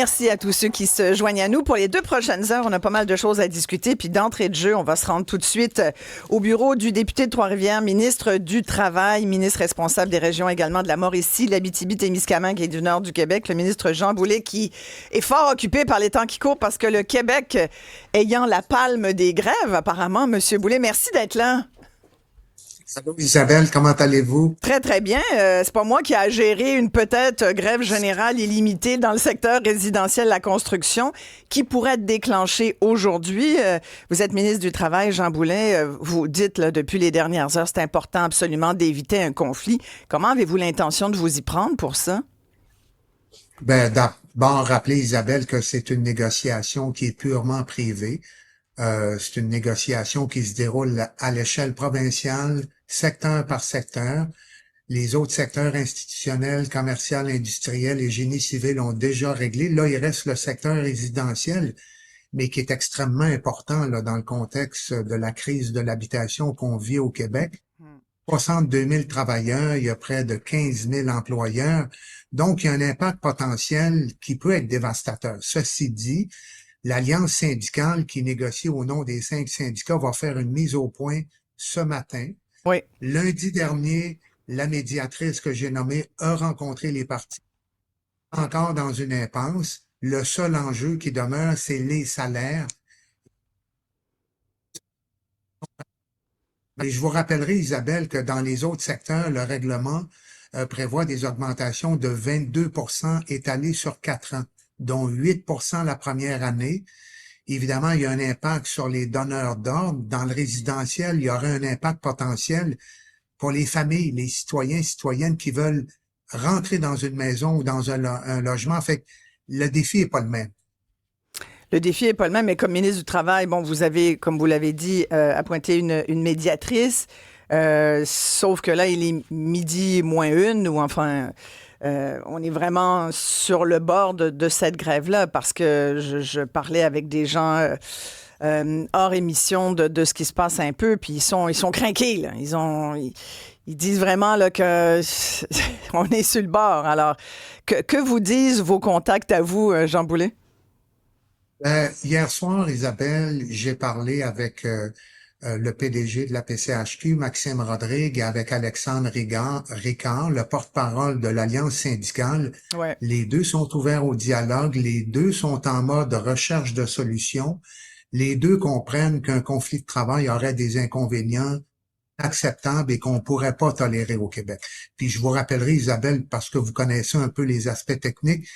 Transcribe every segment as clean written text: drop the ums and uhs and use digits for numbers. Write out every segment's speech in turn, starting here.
Merci à tous ceux qui se joignent à nous. Pour les 2 prochaines heures, on a pas mal de choses à discuter. Puis d'entrée de jeu, on va se rendre tout de suite au bureau du député de Trois-Rivières, ministre du Travail, ministre responsable des régions également de la Mauricie, l'Abitibi-Témiscamingue et du Nord du Québec, le ministre Jean Boulet, qui est fort occupé par les temps qui courent parce que le Québec ayant la palme des grèves, apparemment. Monsieur Boulet, merci d'être là. Allô Isabelle, comment allez-vous? Très, très bien. C'est pas moi qui a géré une peut-être grève générale illimitée dans le secteur résidentiel, la construction, qui pourrait être déclenchée aujourd'hui. Vous êtes ministre du Travail, Jean Boulet. Vous dites là, depuis les dernières heures, c'est important absolument d'éviter un conflit. Comment avez-vous l'intention de vous y prendre pour ça? Ben, d'abord, rappeler Isabelle que c'est une négociation qui est purement privée. C'est une négociation qui se déroule à l'échelle provinciale, secteur par secteur. Les autres secteurs institutionnels, commercial, industriel et génie civil ont déjà réglé. Là, il reste le secteur résidentiel, mais qui est extrêmement important là, dans le contexte de la crise de l'habitation qu'on vit au Québec. 62 000 travailleurs, il y a près de 15 000 employeurs. Donc, il y a un impact potentiel qui peut être dévastateur. Ceci dit, l'Alliance syndicale qui négocie au nom des 5 syndicats va faire une mise au point ce matin. Oui. Lundi dernier, la médiatrice que j'ai nommée a rencontré les partis encore dans une impasse. Le seul enjeu qui demeure, c'est les salaires. Et je vous rappellerai, Isabelle, que dans les autres secteurs, le règlement prévoit des augmentations de 22% étalées sur 4 ans, dont 8% la première année. Évidemment, il y a un impact sur les donneurs d'ordre. Dans le résidentiel, il y aurait un impact potentiel pour les familles, les citoyens, citoyennes qui veulent rentrer dans une maison ou dans un logement. Fait que le défi est pas le même. Le défi est pas le même, mais comme ministre du Travail, bon, vous avez, comme vous l'avez dit, appointé une médiatrice. Sauf que là, il est midi moins une, ou enfin, on est vraiment sur le bord de cette grève-là, parce que je parlais avec des gens hors émission de ce qui se passe un peu, puis ils sont crinqués, là. Ils disent vraiment là, que on est sur le bord. Alors, que vous disent vos contacts à vous, Jean Boulet? Hier soir, Isabelle, j'ai parlé avec le PDG de la PCHQ, Maxime Rodrigue, et avec Alexandre Ricard, le porte-parole de l'Alliance syndicale. Ouais. Les deux sont ouverts au dialogue, les deux sont en mode recherche de solutions, les deux comprennent qu'un conflit de travail aurait des inconvénients acceptables et qu'on ne pourrait pas tolérer au Québec. Puis je vous rappellerai, Isabelle, parce que vous connaissez un peu les aspects techniques,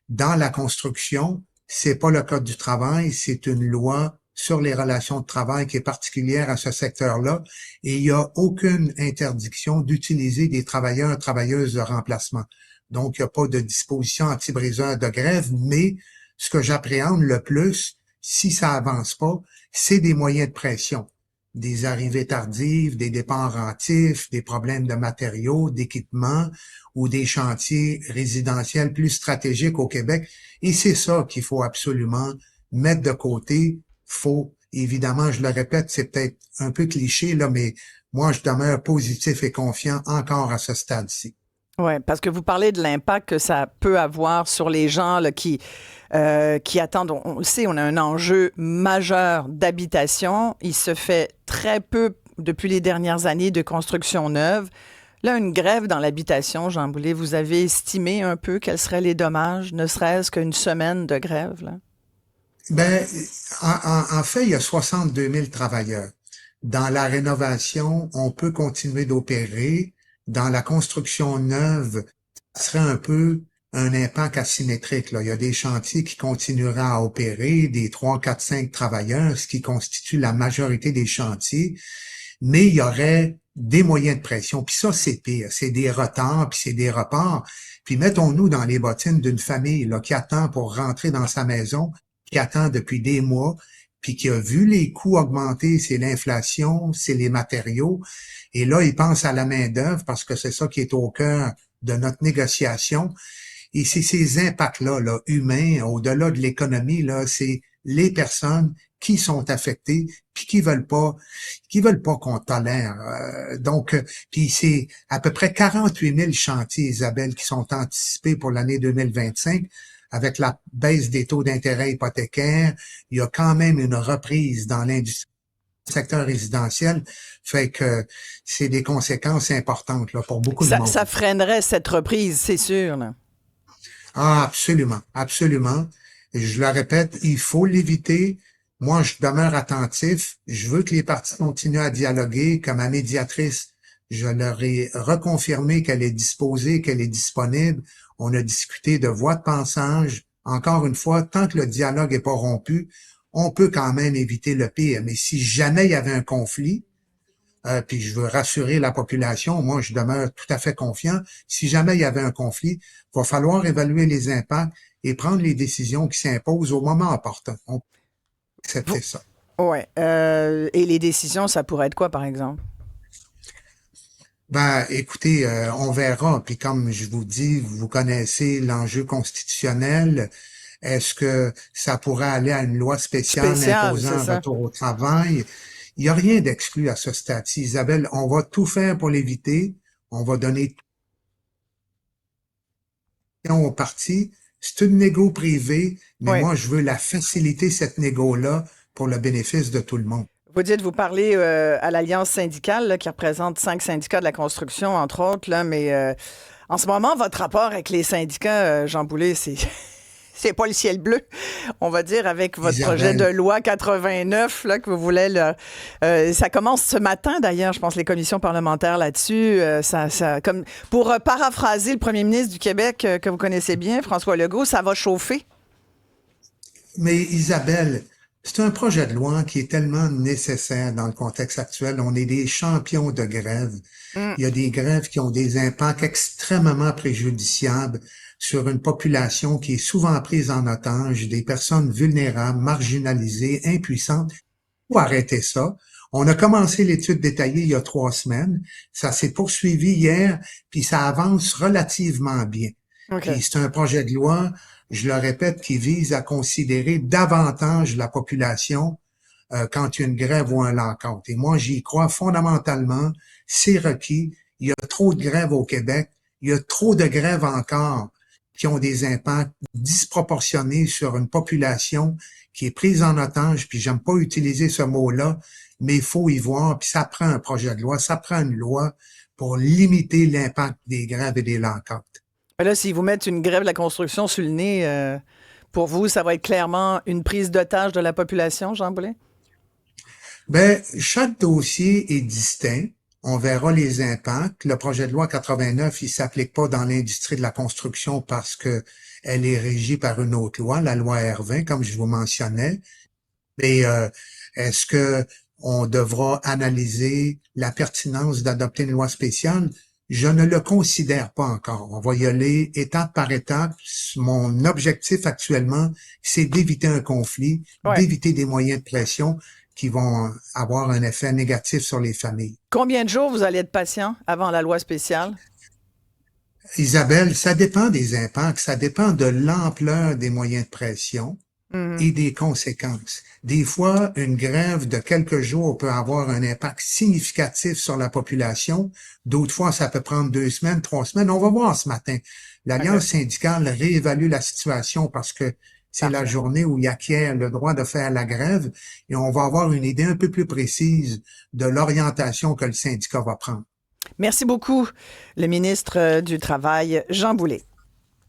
dans la construction, c'est pas le code du travail, c'est une loi sur les relations de travail qui est particulière à ce secteur-là et il n'y a aucune interdiction d'utiliser des travailleurs, travailleuses de remplacement. Donc, il n'y a pas de disposition anti-briseur de grève, mais ce que j'appréhende le plus, si ça avance pas, c'est des moyens de pression. Des arrivées tardives, des départs rentifs, des problèmes de matériaux, d'équipements ou des chantiers résidentiels plus stratégiques au Québec. Et c'est ça qu'il faut absolument mettre de côté. Faut, évidemment, je le répète, c'est peut-être un peu cliché, là, mais moi, je demeure positif et confiant encore à ce stade-ci. Oui, parce que vous parlez de l'impact que ça peut avoir sur les gens là, qui attendent. On le sait, on a un enjeu majeur d'habitation. Il se fait très peu depuis les dernières années de construction neuve. Là, une grève dans l'habitation, Jean Boulet, vous avez estimé un peu quels seraient les dommages, ne serait-ce qu'une semaine de grève, là? Ben, en fait, il y a 62 000 travailleurs. Dans la rénovation, on peut continuer d'opérer. Dans la construction neuve, ce serait un peu un impact asymétrique, là. Il y a des chantiers qui continueraient à opérer, des 3, 4, 5 travailleurs, ce qui constitue la majorité des chantiers, mais il y aurait des moyens de pression. Puis ça, c'est pire. C'est des retards, puis c'est des reports. Puis mettons-nous dans les bottines d'une famille là, qui attend pour rentrer dans sa maison, qui attend depuis des mois, puis qui a vu les coûts augmenter, c'est l'inflation, c'est les matériaux. Et là, il pense à la main-d'œuvre parce que c'est ça qui est au cœur de notre négociation. Et c'est ces impacts-là, là, humains, au-delà de l'économie, là, c'est les personnes qui sont affectées puis qui veulent pas qu'on tolère. Puis c'est à peu près 48 000 chantiers, Isabelle, qui sont anticipés pour l'année 2025. avec la baisse des taux d'intérêt hypothécaires, il y a quand même une reprise dans l'industrie, secteur résidentiel, fait que c'est des conséquences importantes là, pour beaucoup de Ça monde. freinerait cette reprise, c'est sûr, là. Ah, absolument, absolument. Et je le répète, il faut l'éviter. Moi, je demeure attentif. Je veux que les parties continuent à dialoguer. Comme ma médiatrice, je leur ai reconfirmé qu'elle est disposée, qu'elle est disponible. On a discuté de voies de passage. Encore une fois, tant que le dialogue n'est pas rompu, on peut quand même éviter le pire. Mais si jamais il y avait un conflit, puis je veux rassurer la population, moi je demeure tout à fait confiant. Si jamais il y avait un conflit, il va falloir évaluer les impacts et prendre les décisions qui s'imposent au moment opportun. On peut accepter ça. Ouais. Et les décisions, ça pourrait être quoi, par exemple? Ben, écoutez, on verra. Puis comme je vous dis, vous connaissez l'enjeu constitutionnel. Est-ce que ça pourrait aller à une loi spéciale Spécial, imposant c'est un ça. retour au travail? Il n'y a rien d'exclu à ce stade-ci. Isabelle, on va tout faire pour l'éviter. On va donner au parti. C'est une négo privée, mais Oui. moi, je veux la faciliter, cette négo-là, pour le bénéfice de tout le monde. Vous dites, vous parlez à l'Alliance syndicale, là, qui représente 5 syndicats de la construction, entre autres, là, mais en ce moment, votre rapport avec les syndicats, Jean Boulet, c'est c'est pas le ciel bleu, on va dire, avec votre projet de Isabelle, loi 89, là, que vous voulez. Là, ça commence ce matin, d'ailleurs, je pense, les commissions parlementaires là-dessus. Comme, pour paraphraser le premier ministre du Québec, que vous connaissez bien, François Legault, ça va chauffer. mais Isabelle, c'est un projet de loi qui est tellement nécessaire dans le contexte actuel. On est des champions de grève. Mm. Il y a des grèves qui ont des impacts extrêmement préjudiciables sur une population qui est souvent prise en otage, des personnes vulnérables, marginalisées, impuissantes. Faut arrêter ça. On a commencé l'étude détaillée il y a 3 semaines. Ça s'est poursuivi hier, puis ça avance relativement bien. OK. Puis c'est un projet de loi, je le répète, qui vise à considérer davantage la population quand il y a une grève ou un lockout. Et moi, j'y crois fondamentalement. C'est requis. Il y a trop de grèves au Québec. Il y a trop de grèves encore qui ont des impacts disproportionnés sur une population qui est prise en otage. Puis j'aime pas utiliser ce mot-là, mais il faut y voir. Puis ça prend un projet de loi, ça prend une loi pour limiter l'impact des grèves et des lockouts. Là, s'ils vous mettent une grève de la construction sur le nez, pour vous, ça va être clairement une prise d'otage de la population, Jean Boulet? Ben, chaque dossier est distinct. On verra les impacts. Le projet de loi 89, il s'applique pas dans l'industrie de la construction parce que elle est régie par une autre loi, la loi R20, comme je vous mentionnais. Mais est-ce que on devra analyser la pertinence d'adopter une loi spéciale? Je ne le considère pas encore. On va y aller étape par étape. Mon objectif actuellement, c'est d'éviter un conflit, Ouais. d'éviter des moyens de pression qui vont avoir un effet négatif sur les familles. Combien de jours vous allez être patient avant la loi spéciale? Isabelle, ça dépend des impacts, ça dépend de l'ampleur des moyens de pression Mhm. et des conséquences. Des fois, une grève de quelques jours peut avoir un impact significatif sur la population. D'autres fois, ça peut prendre 2 semaines, 3 semaines. On va voir ce matin. OK. L'Alliance syndicale réévalue la situation parce que c'est la Parfait. journée où il acquiert le droit de faire la grève et on va avoir une idée un peu plus précise de l'orientation que le syndicat va prendre. Merci beaucoup, le ministre du Travail, Jean Boulet.